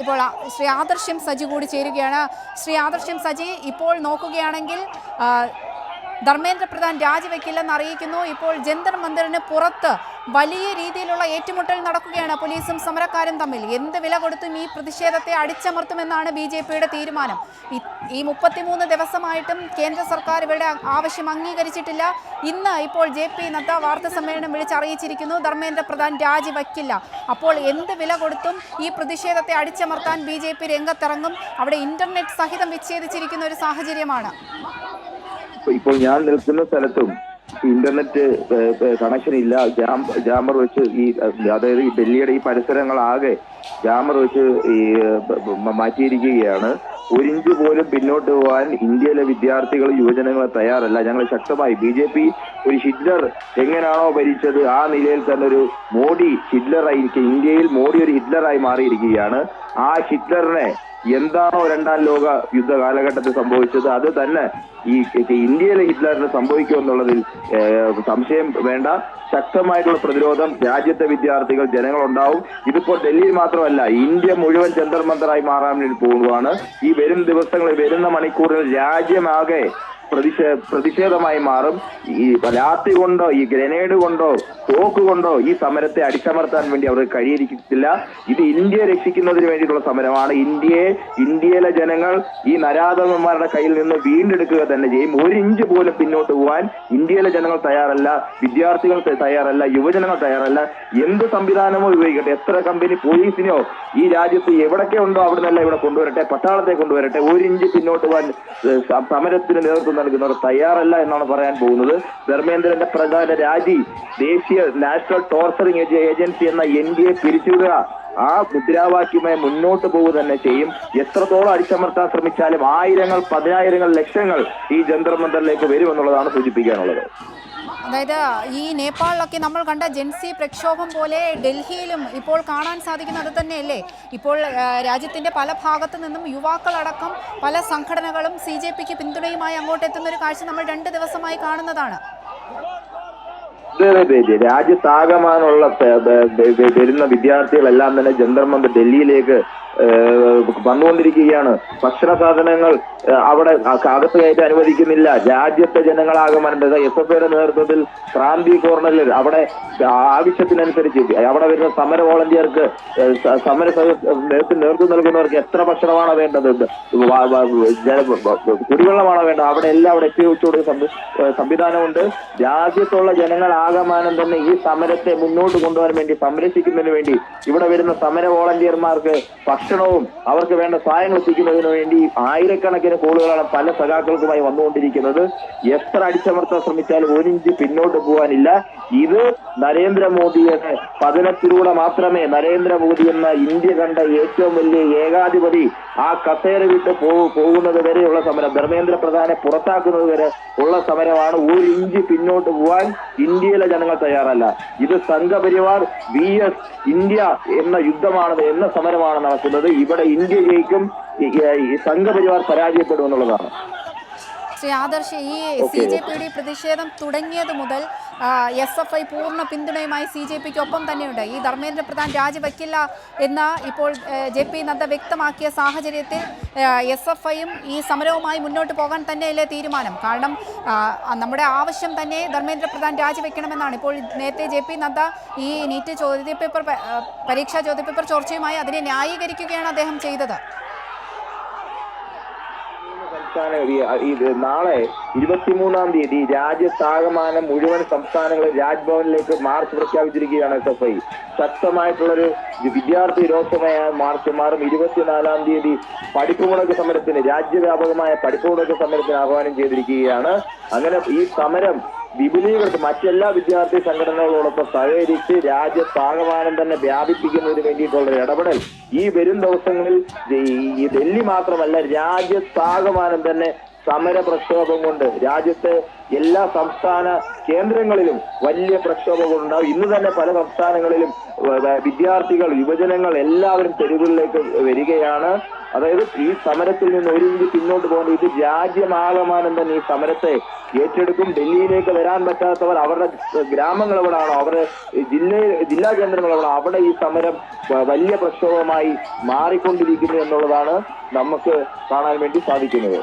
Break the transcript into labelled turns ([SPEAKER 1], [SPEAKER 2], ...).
[SPEAKER 1] ഇപ്പോൾ ശ്രീ ആദർശം സജി കൂടി ചേരുകയാണ്. ശ്രീ ആദർശം സജി, ഇപ്പോൾ നോക്കുകയാണെങ്കിൽ ധർമ്മേന്ദ്ര പ്രധാൻ രാജിവെക്കില്ലെന്ന് അറിയിക്കുന്നു. ഇപ്പോൾ ജന്തർ മന്ദിറിന് പുറത്ത് വലിയ രീതിയിലുള്ള ഏറ്റുമുട്ടൽ നടക്കുകയാണ് പോലീസും സമരക്കാരും തമ്മിൽ. എന്ത് വില കൊടുത്തും ഈ പ്രതിഷേധത്തെ അടിച്ചമർത്തുമെന്നാണ് BJPയുടെ തീരുമാനം. ഈ 33 ദിവസമായിട്ടും കേന്ദ്ര സർക്കാർ ഇവരുടെ ആവശ്യം അംഗീകരിച്ചിട്ടില്ല. ഇന്ന് ഇപ്പോൾ JP നദ്ദ വാർത്താ സമ്മേളനം വിളിച്ചറിയിച്ചിരിക്കുന്നു ധർമ്മേന്ദ്ര പ്രധാൻ രാജിവെക്കില്ല. അപ്പോൾ എന്ത് വില കൊടുത്തും ഈ പ്രതിഷേധത്തെ അടിച്ചമർത്താൻ BJP രംഗത്തിറങ്ങും. അവിടെ ഇന്റർനെറ്റ് സഹിതം വിച്ഛേദിച്ചിരിക്കുന്ന ഒരു സാഹചര്യമാണ്.
[SPEAKER 2] ഇപ്പോൾ ഞാൻ നിൽക്കുന്ന സ്ഥലത്തും ഇന്റർനെറ്റ് കണക്ഷൻ ഇല്ല. ജാമർ വെച്ച് അതായത് ഈ ഡൽഹിയുടെ ഈ പരിസരങ്ങളാകെ ജാമർ വെച്ച് മാറ്റിയിരിക്കുകയാണ്. ഒരിഞ്ച് പോലും പിന്നോട്ട് പോകാൻ ഇന്ത്യയിലെ വിദ്യാർത്ഥികൾ യുവജനങ്ങൾ തയ്യാറല്ല. ഞങ്ങൾ ശക്തമായി BJP ഒരു ഹിറ്റ്ലർ എങ്ങനെയാണോ ഭരിച്ചത് ആ നിലയിൽ തന്നെ ഒരു മോഡി ഹിറ്റ്ലറായി, ഇന്ത്യയിൽ മോഡി ഒരു ഹിറ്റ്ലറായി മാറിയിരിക്കുകയാണ്. ആ ഹിറ്റ്ലറിനെ എന്താണോ രണ്ടാം ലോക യുദ്ധ കാലഘട്ടത്തിൽ സംഭവിച്ചത് അത് തന്നെ ഈ ഇന്ത്യയിലെ ഹിറ്റ്ലറിന് സംഭവിക്കുമെന്നുള്ളതിൽ സംശയം വേണ്ട. ശക്തമായിട്ടുള്ള പ്രതിരോധം രാജ്യത്തെ വിദ്യാർത്ഥികൾ ജനങ്ങളുണ്ടാവും. ഇതിപ്പോൾ ഡൽഹിയിൽ മാത്രമല്ല, ഇന്ത്യ മുഴുവൻ ജന്തർ മന്ദറായി മാറാൻ വേണ്ടി പോകുന്നതാണ്. ഈ വരും ദിവസങ്ങളിൽ, വരുന്ന മണിക്കൂറിൽ രാജ്യമാകെ പ്രതിഷേധമായി മാറും. ഈ ലാത്തി കൊണ്ടോ ഈ ഗ്രനേഡ് കൊണ്ടോ തോക്ക് കൊണ്ടോ ഈ സമരത്തെ അടിച്ചമർത്താൻ വേണ്ടി അവർക്ക് കഴിയിരിക്കില്ല. ഇത് ഇന്ത്യയെ രക്ഷിക്കുന്നതിന് വേണ്ടിയിട്ടുള്ള സമരമാണ്. ഇന്ത്യയിലെ ജനങ്ങൾ ഈ നരാധമന്മാരുടെ കയ്യിൽ നിന്ന് വീണ്ടെടുക്കുക തന്നെ ചെയ്യും. ഒരു ഇഞ്ച് പോലും പിന്നോട്ട് പോകാൻ ഇന്ത്യയിലെ ജനങ്ങൾ തയ്യാറല്ല, വിദ്യാർത്ഥികൾ തയ്യാറല്ല, യുവജനങ്ങൾ തയ്യാറല്ല. എന്ത് സംവിധാനമോ ഉപയോഗിക്കട്ടെ, എത്ര കമ്പനി പോലീസിനെയോ ഈ രാജ്യത്ത് എവിടൊക്കെ ഉണ്ടോ അവിടെ നിന്നല്ല ഇവിടെ കൊണ്ടുവരട്ടെ, പട്ടാളത്തെ കൊണ്ടുവരട്ടെ. ഒരു ഇഞ്ച് പിന്നോട്ട് പോകാൻ സമരത്തിന് നേതൃത്വം നൽകുന്നവർ തയ്യാറല്ല എന്നാണ് പറയാൻ പോകുന്നത്. ധർമ്മേന്ദ്രന്റെ പ്രധാന രാജി, ദേശീയ നാഷണൽ ടോർച്ചറിംഗ് ഏജൻസി എന്ന NDA പിരിച്ചുവിടുക, ആ മുദ്രാവാക്യമായി മുന്നോട്ട് പോകുക തന്നെ ചെയ്യും. എത്രത്തോളം അടിച്ചമർത്താൻ ശ്രമിച്ചാലും ആയിരങ്ങൾ, പതിനായിരങ്ങൾ, ലക്ഷങ്ങൾ ഈ ജന്തർ മന്ദറിലേക്ക് വരുമെന്നുള്ളതാണ് സൂചിപ്പിക്കാനുള്ളത്.
[SPEAKER 1] അതായത് ഈ നേപ്പാളിലൊക്കെ നമ്മൾ കണ്ട ജൻസി പ്രക്ഷോഭം പോലെ ഡൽഹിയിലും ഇപ്പോൾ കാണാൻ സാധിക്കുന്നത് തന്നെയല്ലേ? ഇപ്പോൾ രാജ്യത്തിന്റെ പല ഭാഗത്തു നിന്നും യുവാക്കളടക്കം പല സംഘടനകളും CJPക്ക് പിന്തുണയുമായി അങ്ങോട്ടെത്തുന്ന ഒരു കാഴ്ച നമ്മൾ 2 ദിവസമായി കാണുന്നതാണ്.
[SPEAKER 2] രാജ്യത്താകമാനുള്ള വരുന്ന വിദ്യാർത്ഥികളെല്ലാം തന്നെ ജന്തർ മന്ദർ ഡൽഹിയിലേക്ക് വന്നുകൊണ്ടിരിക്കുകയാണ്. ഭക്ഷണ സാധനങ്ങൾ അവിടെ അകത്ത് കയറ്റി അനുവദിക്കുന്നില്ല. രാജ്യത്തെ ജനങ്ങളാകമാനം SFIയുടെ നേതൃത്വത്തിൽ ക്രാന്തി കോർണറിൽ അവിടെ ആവശ്യത്തിനനുസരിച്ച് അവിടെ വരുന്ന സമര വോളണ്ടിയർക്ക്, സമര നേതൃത്വം നൽകുന്നവർക്ക് എത്ര ഭക്ഷണമാണോ വേണ്ടത്, കുടിവെള്ളമാണോ വേണ്ടത്, അവിടെ എല്ലാം അവിടെ എത്തിച്ചുകൊടുക്കുന്ന സംവിധാനമുണ്ട്. രാജ്യത്തുള്ള ജനങ്ങളാകമാനം തന്നെ ഈ സമരത്തെ മുന്നോട്ട് കൊണ്ടുപോകാൻ വേണ്ടി, സംരക്ഷിക്കുന്നതിന് വേണ്ടി ഇവിടെ വരുന്ന സമര വോളണ്ടിയർമാർക്ക് ഭക്ഷണവും അവർക്ക് വേണ്ട സഹായങ്ങൾ എത്തിക്കുന്നതിന് വേണ്ടി ആയിരക്കണക്കിന് കോളുകളാണ് പല സഖാക്കൾക്കുമായി വന്നുകൊണ്ടിരിക്കുന്നത്. എത്ര അടിച്ചമർത്താൻ ശ്രമിച്ചാലും ഒരു ഇഞ്ച് പിന്നോട്ട് പോകാനില്ല. ഇത് നരേന്ദ്രമോദിയുടെ പതനത്തിലൂടെ മാത്രമേ, നരേന്ദ്രമോദി എന്ന ഇന്ത്യ കണ്ട ഏറ്റവും വലിയ ഏകാധിപതി ആ കസേര വിട്ട് പോകുന്നത് വരെയുള്ള സമരം, ധർമ്മേന്ദ്ര പ്രധാനെ പുറത്താക്കുന്നത് വരെ ഉള്ള സമരമാണ്. ഒരു ഇഞ്ച് പിന്നോട്ട് പോകാൻ ഇന്ത്യയിലെ ജനങ്ങൾ തയ്യാറല്ല. ഇത് സംഘപരിവാർ VS ഇന്ത്യ എന്ന യുദ്ധമാണ്, എന്ന സമരമാണ് നടക്കുന്നത്. ഇവിടെ ഇന്ത്യ ജയിക്കും, സംഘപരിവാർ പരാജയപ്പെടും എന്നുള്ളതാണ്.
[SPEAKER 1] ശ്രീ ആദർശ്, ഈ CJPയുടെ പ്രതിഷേധം തുടങ്ങിയത് മുതൽ SFI പൂർണ്ണ പിന്തുണയുമായി CJPക്കൊപ്പം തന്നെയുണ്ട്. ഈ ധർമ്മേന്ദ്ര പ്രധാൻ രാജിവെക്കില്ല എന്ന് ഇപ്പോൾ JP നദ്ദ വ്യക്തമാക്കിയ സാഹചര്യത്തിൽ SFIയും ഈ സമരവുമായി മുന്നോട്ട് പോകാൻ തന്നെയല്ലേ തീരുമാനം? കാരണം നമ്മുടെ ആവശ്യം തന്നെ ധർമ്മേന്ദ്ര പ്രധാൻ രാജിവെക്കണമെന്നാണ്. ഇപ്പോൾ നേരത്തെ JP നദ്ദ ഈ നീറ്റ് ചോദ്യപേപ്പർ, പരീക്ഷാ ചോദ്യപേപ്പർ ചോർച്ചയുമായി അതിനെ ന്യായീകരിക്കുകയാണ് അദ്ദേഹം ചെയ്തത്.
[SPEAKER 2] നാളെ 23-ാം തീയതി രാജ്യത്താകമാനം മുഴുവൻ സംസ്ഥാനങ്ങളിൽ രാജ്ഭവനിലേക്ക് മാർച്ച് പ്രഖ്യാപിച്ചിരിക്കുകയാണ് SFI. ശക്തമായിട്ടുള്ളൊരു വിദ്യാർത്ഥി രോഷമായ മാർച്ച് മാറും. 24-ാം തീയതി പഠിപ്പ് മുടക്ക് സമരത്തിന്, രാജ്യവ്യാപകമായ പഠിപ്പ് മുടക്ക് സമരത്തിന് ആഹ്വാനം ചെയ്തിരിക്കുകയാണ്. അങ്ങനെ ഈ സമരം വിപുലീകരിച്ച് മറ്റെല്ലാ വിദ്യാർത്ഥി സംഘടനകളോടൊപ്പം സഹകരിച്ച് രാജ്യത്താകമാനം തന്നെ വ്യാപിപ്പിക്കുന്നതിന് വേണ്ടിയിട്ടുള്ള ഇടപെടൽ ഈ വരും ദിവസങ്ങളിൽ ഈ ഡൽഹി മാത്രമല്ല രാജ്യത്താകമാനം തന്നെ സമര പ്രക്ഷോഭം കൊണ്ട് രാജ്യത്തെ എല്ലാ സംസ്ഥാന കേന്ദ്രങ്ങളിലും വലിയ പ്രക്ഷോഭം ഉണ്ടാവും. ഇന്ന് തന്നെ പല സംസ്ഥാനങ്ങളിലും വിദ്യാർത്ഥികൾ, യുവജനങ്ങൾ എല്ലാവരും തെരുവുകളിലേക്ക് വരികയാണ്. അതായത് ഈ സമരത്തിൽ നിന്ന് ഒരു ഇഞ്ച് പിന്നോട്ട് പോകുന്നത് ഇത് രാജ്യമാകമാനം തന്നെ ഈ സമരത്തെ ഏറ്റെടുക്കും. ഡൽഹിയിലേക്ക് വരാൻ പറ്റാത്തവർ അവരുടെ ഗ്രാമങ്ങൾ എവിടെയാണോ, അവരുടെ ജില്ലാ കേന്ദ്രങ്ങൾ എവിടെയാണോ അവിടെ ഈ സമരം വലിയ പ്രക്ഷോഭമായി മാറിക്കൊണ്ടിരിക്കുന്നു എന്നുള്ളതാണ് നമുക്ക് കാണാൻ വേണ്ടി സാധിക്കുന്നത്.